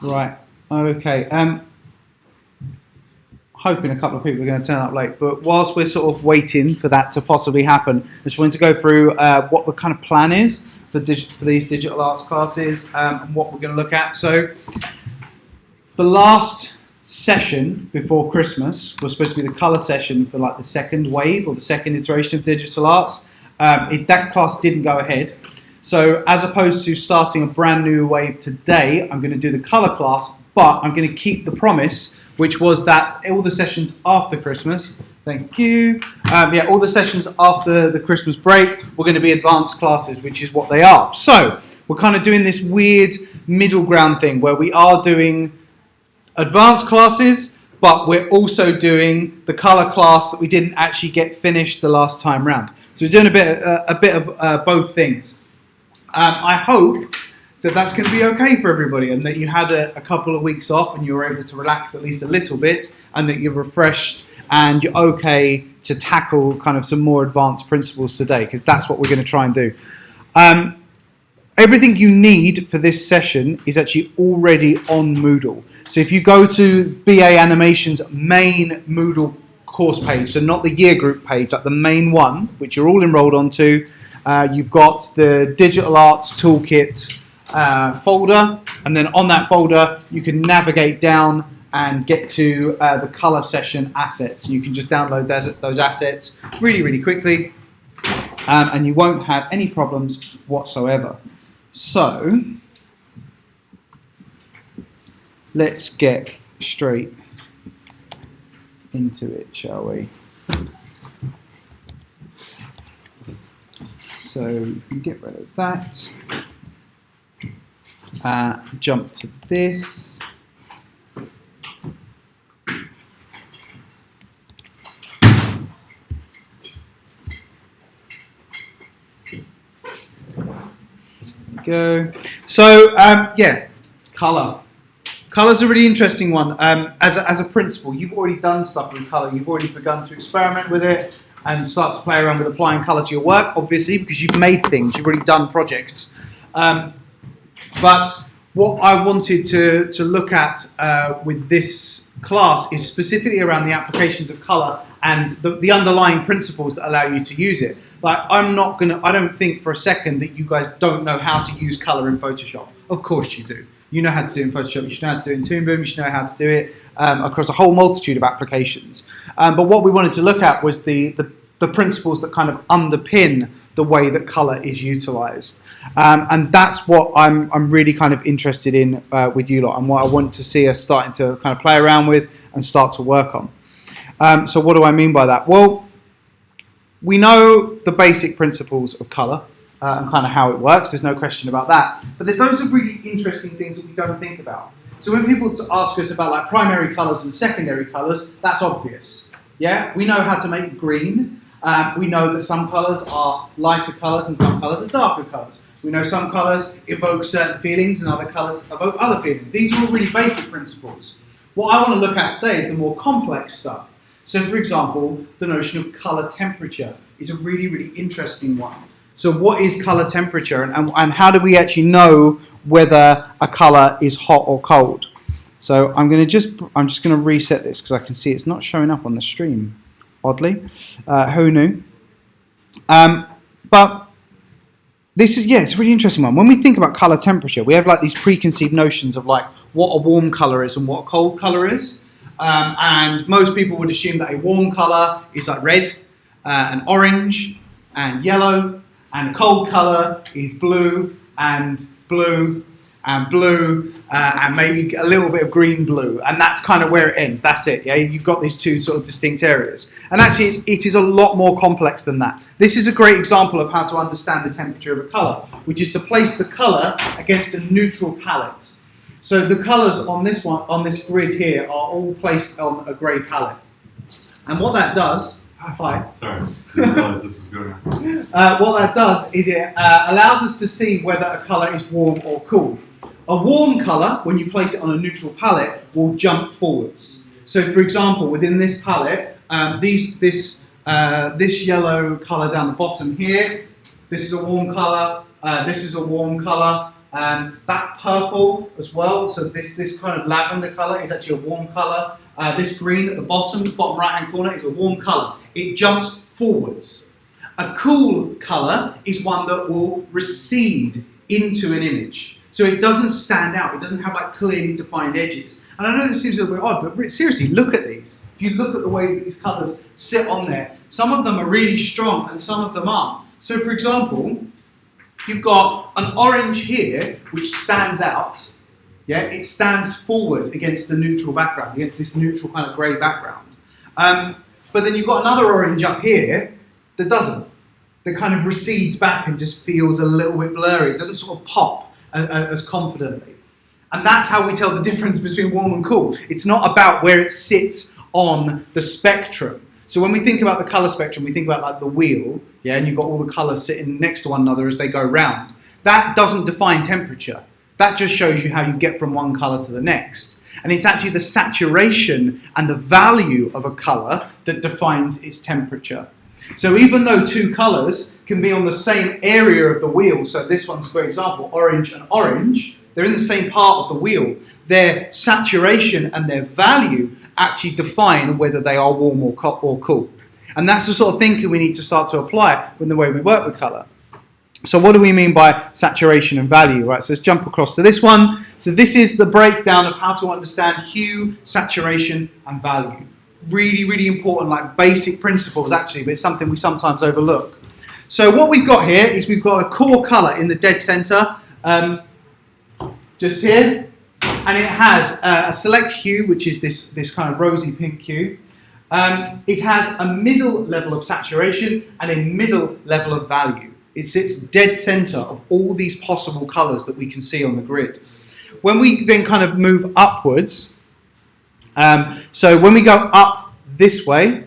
Right. Okay. Hoping a couple of people are going to turn up late, but whilst we're sort of waiting for that to possibly happen, I just wanted to go through what the kind of plan is for these digital arts classes and what we're going to look at. So the last session before Christmas was supposed to be the colour session for like the second wave or the second iteration of digital arts. That class didn't go ahead. So as opposed to starting a brand new wave today, I'm going to do the colour class, but I'm going to keep the promise, which was that all the sessions after Christmas, thank you, all the sessions after the Christmas break were going to be advanced classes, which is what they are. So we're kind of doing this weird middle ground thing where we are doing advanced classes, but we're also doing the colour class that we didn't actually get finished the last time round. So we're doing a bit of both things. I hope that that's going to be okay for everybody and that you had a couple of weeks off and you were able to relax at least a little bit and that you're refreshed and you're okay to tackle kind of some more advanced principles today, because that's what we're going to try and do. Everything you need for this session is actually already on Moodle. So if you go to BA Animation's main Moodle course page, so not the year group page, like the main one, which you're all enrolled onto, you've got the Digital Arts Toolkit folder, and then on that folder you can navigate down and get to the colour session assets. You can just download those assets really, really quickly, and you won't have any problems whatsoever. So let's get straight into it, shall we? So you can get rid of that. Jump to this. Go. So colour. Colour's a really interesting one. As a principle, you've already done stuff with colour. You've already begun to experiment with it and start to play around with applying colour to your work, obviously, because you've made things. You've already done projects. But what I wanted to look at with this class is specifically around the applications of colour and the underlying principles that allow you to use it. Like, I don't think for a second that you guys don't know how to use colour in Photoshop. Of course you do. You know how to do it in Photoshop, you should know how to do it in Toon Boom, you should know how to do it across a whole multitude of applications. But what we wanted to look at was the principles that kind of underpin the way that colour is utilised. And that's what I'm really kind of interested in with you lot, and what I want to see us starting to kind of play around with and start to work on. So what do I mean by that? Well, we know the basic principles of colour and kind of how it works, there's no question about that. But there's loads of really interesting things that we don't think about. So when people ask us about like primary colours and secondary colours, that's obvious. Yeah, we know how to make green. We know that some colours are lighter colours and some colours are darker colours. We know some colours evoke certain feelings and other colours evoke other feelings. These are all really basic principles. What I want to look at today is the more complex stuff. So for example, the notion of colour temperature is a really, really interesting one. So what is colour temperature and how do we actually know whether a colour is hot or cold? So I'm just going to reset this because I can see it's not showing up on the stream, oddly. Who knew? But this is, it's a really interesting one. When we think about colour temperature, we have like these preconceived notions of like what a warm colour is and what a cold colour is. And most people would assume that a warm colour is like red and orange and yellow, and a cold colour is blue and blue and blue and maybe a little bit of green blue, and that's kind of where it ends. That's it. Yeah, you've got these two sort of distinct areas, and actually it is a lot more complex than that. This is a great example of how to understand the temperature of a colour, which is to place the colour against a neutral palette. So the colours on this grid here are all placed on a grey palette, and what that does. Hi. Sorry, I didn't realise this was going on. What that does is it allows us to see whether a colour is warm or cool. A warm colour, when you place it on a neutral palette, will jump forwards. So for example, within this palette, this yellow colour down the bottom here, this is a warm colour, this is a warm colour, that purple as well, so this kind of lavender colour is actually a warm colour. This green at the bottom right hand corner is a warm colour. It jumps forwards. A cool colour is one that will recede into an image. So it doesn't stand out, it doesn't have like clearly defined edges. And I know this seems a little bit odd, but seriously, look at these. If you look at the way these colours sit on there, some of them are really strong and some of them aren't. So for example, you've got an orange here which stands out. Yeah, it stands forward against the neutral background, against this neutral kind of grey background. But then you've got another orange up here that doesn't. That kind of recedes back and just feels a little bit blurry. It doesn't sort of pop as confidently. And that's how we tell the difference between warm and cool. It's not about where it sits on the spectrum. So when we think about the colour spectrum, we think about like the wheel, yeah, and you've got all the colours sitting next to one another as they go round. That doesn't define temperature. That just shows you how you get from one colour to the next. And it's actually the saturation and the value of a colour that defines its temperature. So even though two colours can be on the same area of the wheel, so this one's, for example, orange and orange, they're in the same part of the wheel, their saturation and their value actually define whether they are warm or cool. And that's the sort of thinking we need to start to apply in the way we work with colour. So what do we mean by saturation and value? Right, so let's jump across to this one. So this is the breakdown of how to understand hue, saturation and value. Really, really important, like basic principles actually, but it's something we sometimes overlook. So what we've got here is we've got a core colour in the dead centre, just here, and it has a select hue, which is this kind of rosy pink hue. It has a middle level of saturation and a middle level of value. It sits dead centre of all these possible colours that we can see on the grid. When we then kind of move upwards, so when we go up this way,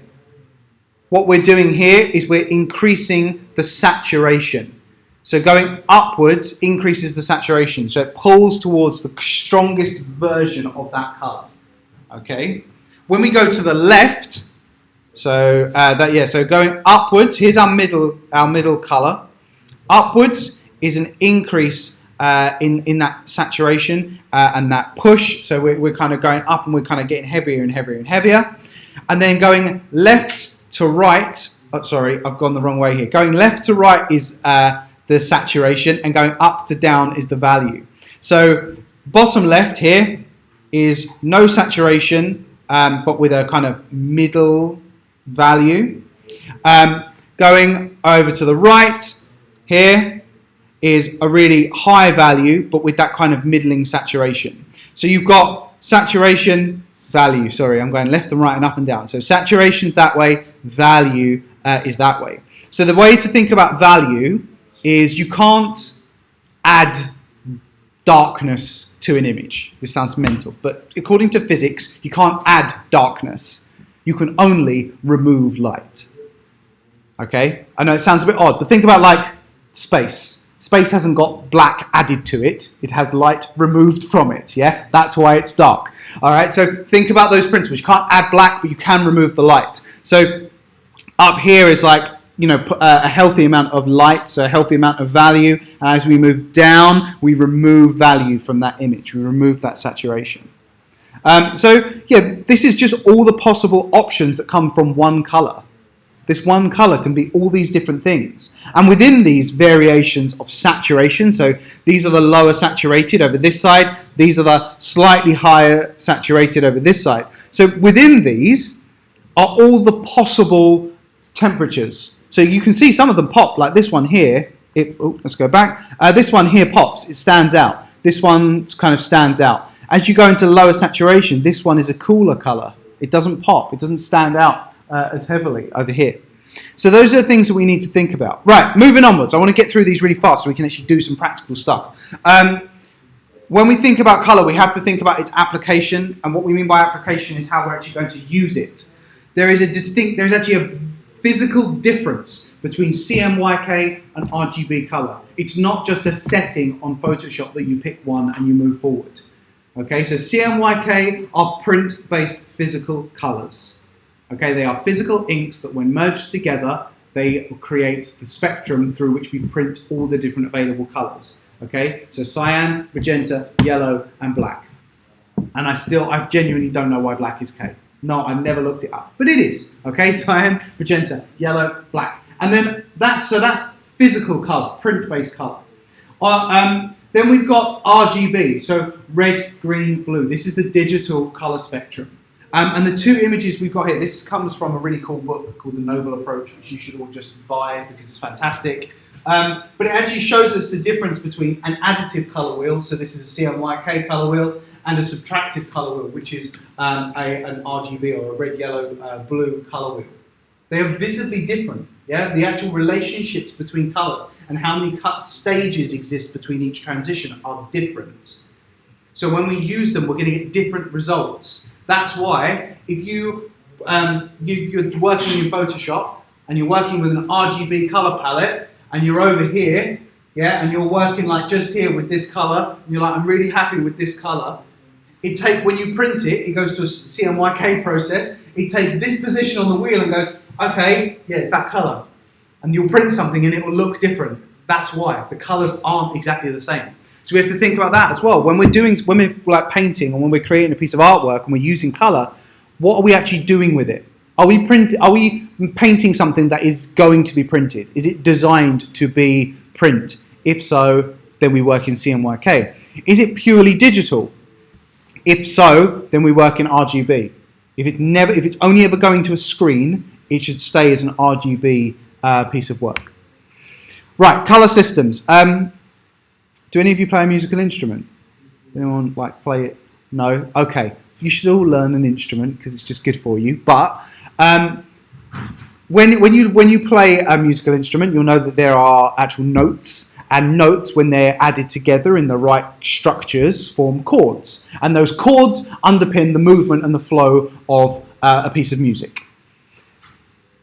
what we're doing here is we're increasing the saturation. So going upwards increases the saturation. So it pulls towards the strongest version of that colour. Okay. When we go to the left, so so going upwards, here's our middle colour. Upwards is an increase in that saturation and that push. So we're kind of going up and we're kind of getting heavier and heavier and heavier. And then going left to right, oh, sorry, I've gone the wrong way here. Going left to right is the saturation and going up to down is the value. So bottom left here is no saturation, but with a kind of middle value. Going over to the right here is a really high value, but with that kind of middling saturation. So you've got saturation, value, sorry, I'm going left and right and up and down. So saturation's that way, value is that way. So the way to think about value is you can't add darkness to an image. This sounds mental, but according to physics, you can't add darkness. You can only remove light. Okay? I know it sounds a bit odd, but think about like space. Space hasn't got black added to it. It has light removed from it, yeah? That's why it's dark. All right, so think about those principles. You can't add black, but you can remove the light. So up here is like, you know, a healthy amount of light, so a healthy amount of value. And as we move down, we remove value from that image. We remove that saturation. So, yeah, this is just all the possible options that come from one colour. This one colour can be all these different things. And within these variations of saturation, so these are the lower saturated over this side, these are the slightly higher saturated over this side. So within these are all the possible temperatures. So you can see some of them pop, like this one here. Let's go back. This one here pops, it stands out. This one kind of stands out. As you go into lower saturation, this one is a cooler colour. It doesn't pop, it doesn't stand out as heavily over here. So those are the things that we need to think about. Right, moving onwards. I want to get through these really fast so we can actually do some practical stuff. When we think about colour, we have to think about its application, and what we mean by application is how we're actually going to use it. There's actually a physical difference between CMYK and RGB colour. It's not just a setting on Photoshop that you pick one and you move forward. Okay, so CMYK are print-based physical colours. Okay, they are physical inks that when merged together, they create the spectrum through which we print all the different available colours. Okay, so cyan, magenta, yellow, and black. And I genuinely don't know why black is K. No, I've never looked it up, but it is. Okay, cyan, magenta, yellow, black. And then that's physical colour, print-based colour. Then we've got RGB, so red, green, blue. This is the digital colour spectrum. And the two images we've got here, this comes from a really cool book called The Noble Approach, which you should all just buy because it's fantastic. But it actually shows us the difference between an additive colour wheel, so this is a CMYK colour wheel, and a subtractive colour wheel, which is an RGB or a red, yellow, blue colour wheel. They are visibly different. Yeah, the actual relationships between colours and how many cut stages exist between each transition are different. So when we use them, we're going to get different results. That's why if you're working in Photoshop and you're working with an RGB colour palette and you're over here, yeah, and you're working like just here with this colour, and you're like, I'm really happy with this colour. When you print it, it goes to a CMYK process. It takes this position on the wheel and goes, okay, yeah, it's that colour. And you'll print something and it will look different. That's why. The colours aren't exactly the same. So we have to think about that as well. When we're like painting and when we're creating a piece of artwork and we're using colour, what are we actually doing with it? Are we painting something that is going to be printed? Is it designed to be print? If so, then we work in CMYK. Is it purely digital? If so, then we work in RGB. If it's only ever going to a screen, it should stay as an RGB piece of work. Right, colour systems. Do any of you play a musical instrument? Anyone like play it? No? Okay. You should all learn an instrument because it's just good for you. But when you play a musical instrument, you'll know that there are actual notes. And notes, when they're added together in the right structures, form chords. And those chords underpin the movement and the flow of a piece of music.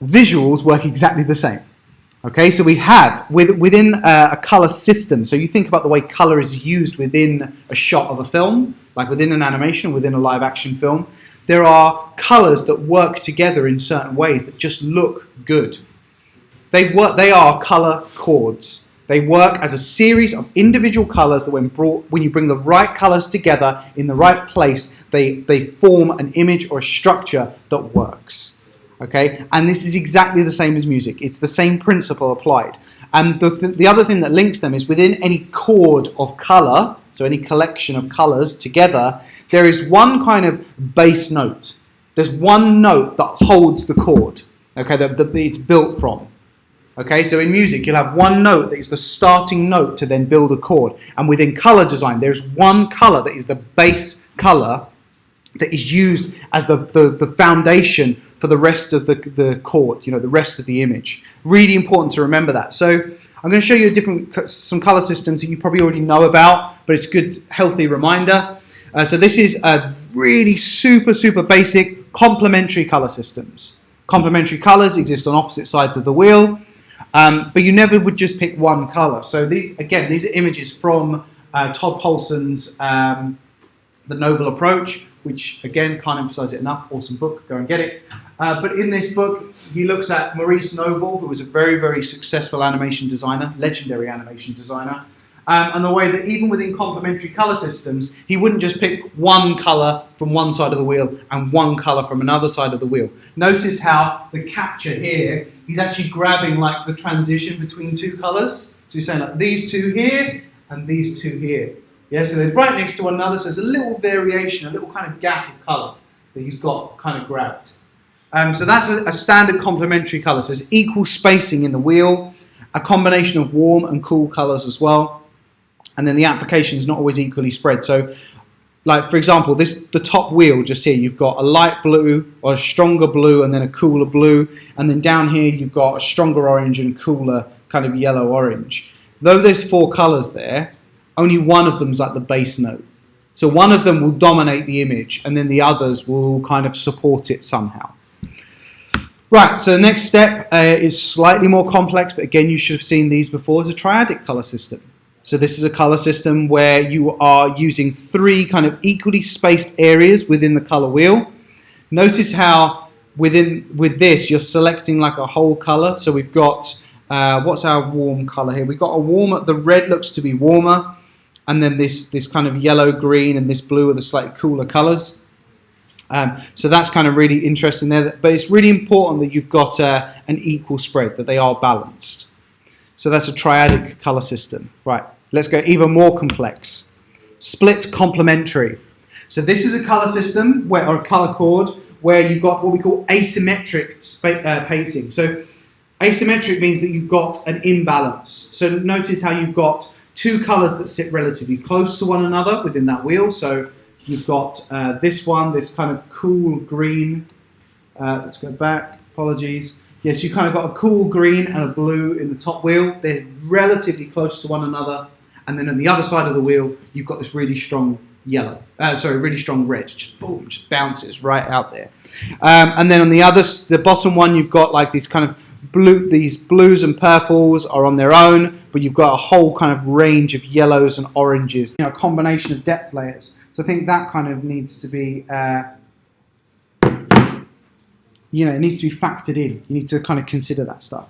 Visuals work exactly the same. Okay, so we have, within a colour system, so you think about the way colour is used within a shot of a film, like within an animation, within a live action film, there are colours that work together in certain ways that just look good. They are colour chords. They work as a series of individual colours that when you bring the right colours together in the right place, they form an image or a structure that works. Okay, and this is exactly the same as music. It's the same principle applied. And the other thing that links them is within any chord of colour, so any collection of colours together, there is one kind of base note. There's one note that holds the chord, okay, that it's built from. Okay, so in music, you'll have one note that is the starting note to then build a chord. And within colour design, there's one colour that is the base colour that is used as the foundation for the rest of the chord, the rest of the image. Really important to remember that. So I'm going to show you some colour systems that you probably already know about, but it's a good, healthy reminder. So this is a really super basic complementary colour systems. Complementary colours exist on opposite sides of the wheel. But you never would just pick one colour. So these are images from Todd Polson's The Noble Approach, which again, can't emphasise it enough, awesome book, go and get it. But in this book, he looks at Maurice Noble, who was a very successful animation designer, legendary animation designer, and the way that even within complementary colour systems, he wouldn't just pick one colour from one side of the wheel and one colour from another side of the wheel. Notice how the capture here, he's actually grabbing like the transition between two colours. So he's saying like these two here and these two here. Yeah, so they're right next to one another, so there's a little variation, a little kind of gap of colour that he's got kind of grabbed. So that's a standard complementary colour. So there's equal spacing in the wheel, a combination of warm and cool colours as well. And then the application is not always equally spread. So, like for example, the top wheel just here, you've got a light blue or a stronger blue and then a cooler blue. And then down here, you've got a stronger orange and cooler kind of yellow-orange. Though there's 4 colours there, only one of them's like the base note. So one of them will dominate the image and then the others will kind of support it somehow. Right, so the next step is slightly more complex, but again, you should have seen these before, is a triadic colour system. So this is a colour system where you are using 3 kind of equally spaced areas within the colour wheel. Notice how with this, you're selecting like a whole color. So we've got, what's our warm color here? We've got a warmer, the red looks to be warmer, and then this kind of yellow, green, and this blue are the slightly cooler colors. So that's kind of really interesting there. But it's really important that you've got an equal spread, that they are balanced. So that's a triadic color system. Right, let's go even more complex. Split complementary. So this is a color system, or a color chord, where you've got what we call asymmetric pacing. So asymmetric means that you've got an imbalance. So notice how you've got two colors that sit relatively close to one another within that wheel. So you've got this one, this kind of cool green. Let's go back, apologies. Yes, you kind of got a cool green and a blue in the top wheel. They're relatively close to one another. And then on the other side of the wheel, you've got this really strong yellow. Really strong red. Just boom, just bounces right out there. And then on the bottom one, you've got like these kind of these blues and purples are on their own, but you've got a whole kind of range of yellows and oranges. You know, a combination of depth layers. So I think that kind of needs to be, it needs to be factored in. You need to kind of consider that stuff.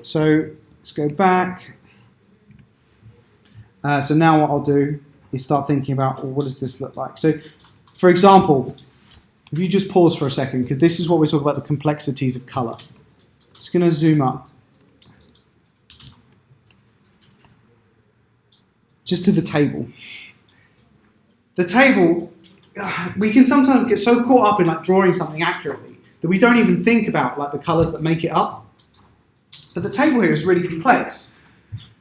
So let's go back. So now what I'll do is start thinking about, well, what does this look like? So, for example, if you just pause for a second, because this is what we talk about, the complexities of color. Just going to zoom up. Just to the table. The table, we can sometimes get so caught up in like drawing something accurately that we don't even think about like the colors that make it up. But the table here is really complex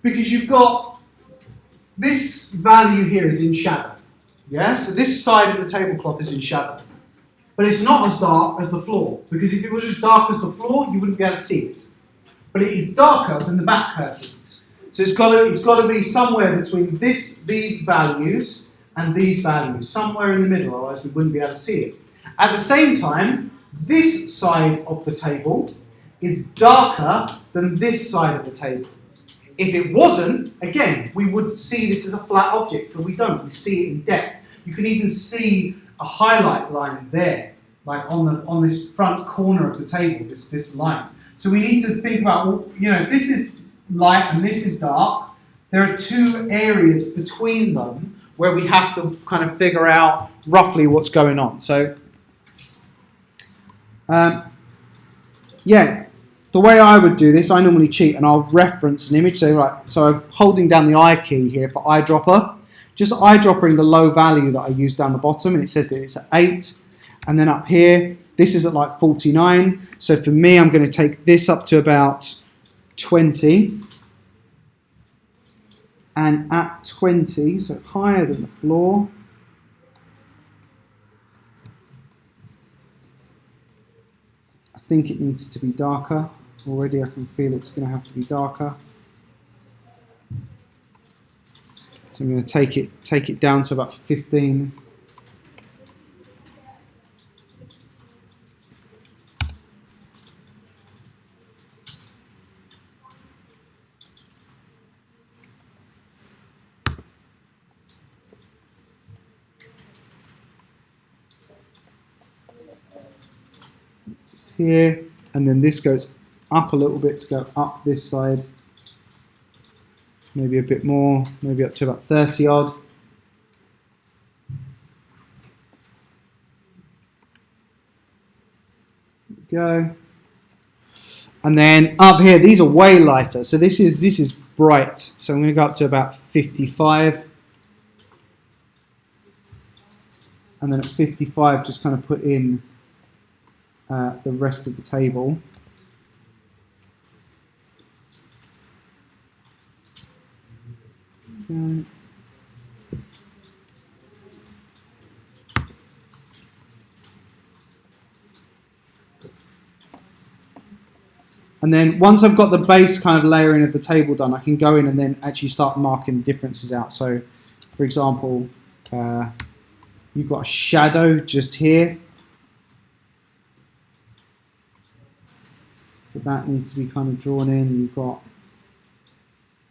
because you've got this value here is in shadow. Yeah, so this side of the tablecloth is in shadow. But it's not as dark as the floor, because if it was as dark as the floor, you wouldn't be able to see it. But it is darker than the back curtains. So it's got to be somewhere between these values and these values, somewhere in the middle, otherwise we wouldn't be able to see it. At the same time, this side of the table is darker than this side of the table. If it wasn't, again, we would see this as a flat object, but we don't. We see it in depth. You can even see a highlight line there, like on this front corner of the table, this line. So we need to think about, well, if this is light and this is dark, there are two areas between them where we have to kind of figure out roughly what's going on. So, the way I would do this, I normally cheat and I'll reference an image. So I'm holding down the I key here for eyedropper. Just eyedroppering the low value that I use down the bottom, and it says that it's at 8. And then up here, this is at like 49. So for me, I'm going to take this up to about 20. And at 20, so higher than the floor, I think it needs to be darker. Already I can feel it's going to have to be darker. So I'm going to take it down to about 15. Just here, and then this goes up a little bit to go up this side. Maybe a bit more, maybe up to about 30 odd. There we go. And then up here, these are way lighter. So this is bright. So I'm going to go up to about 55. And then at 55, just kind of put in the rest of the table. Okay. And then once I've got the base kind of layering of the table done, I can go in and then actually start marking the differences out. So, for example, you've got a shadow just here. So that needs to be kind of drawn in. You've got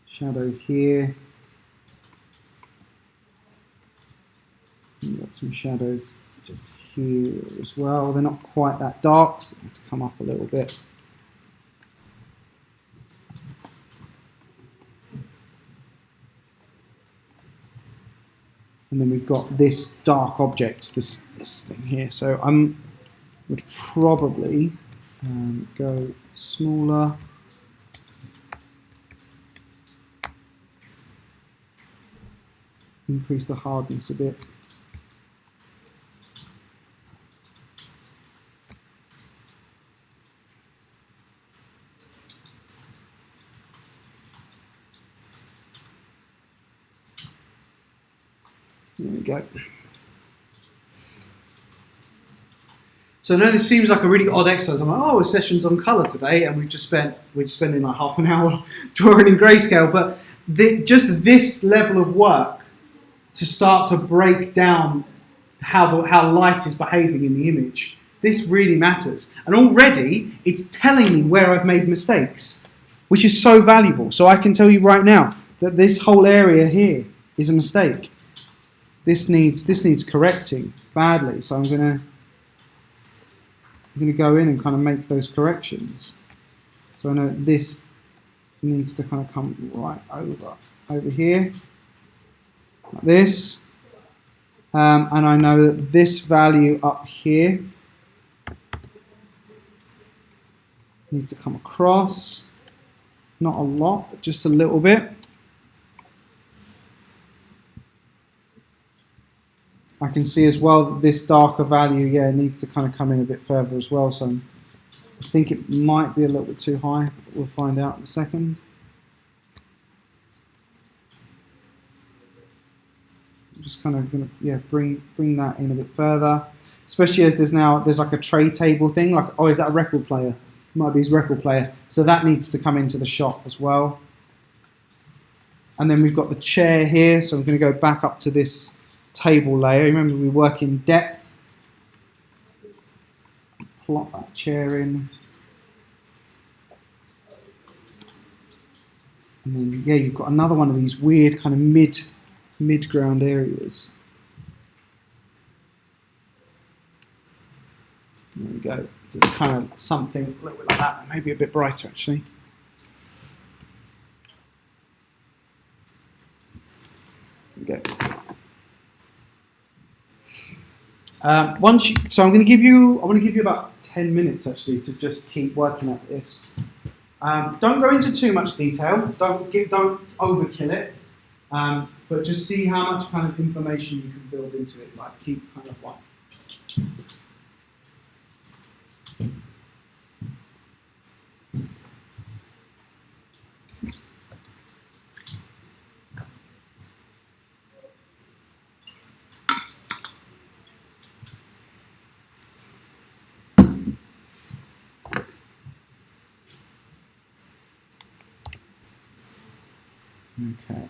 shadow here. You've got some shadows just here as well. They're not quite that dark, so they have to come up a little bit. And then we've got this dark object, this thing here. So would probably go smaller. Increase the hardness a bit. There we go. So I know this seems like a really odd exercise. I'm like, oh, a session's on colour today, and we're just spending like half an hour drawing in grayscale. But just this level of work to start to break down how light is behaving in the image, this really matters. And already it's telling me where I've made mistakes, which is so valuable. So I can tell you right now that this whole area here is a mistake. This needs correcting badly. So I'm gonna go in and kind of make those corrections. So I know this needs to kind of come right over here, like this. And I know that this value up here needs to come across. Not a lot, but just a little bit. I can see as well that this darker value, needs to kind of come in a bit further as well. So I think it might be a little bit too high, but we'll find out in a second. I'm just kind of going to bring that in a bit further, especially as there's like a tray table thing. Like, oh, is that a record player? Might be his record player. So that needs to come into the shot as well. And then we've got the chair here. So I'm going to go back up to this table layer. Remember, we work in depth. Plot that chair in. And then, you've got another one of these weird kind of mid-ground areas. There we go. So it's kind of something a little bit like that, maybe a bit brighter actually. There we go. So I'm going to give you about 10 minutes actually to just keep working at this. Don't go into too much detail. Don't overkill it. But just see how much kind of information you can build into it. Like keep kind of like. Okay.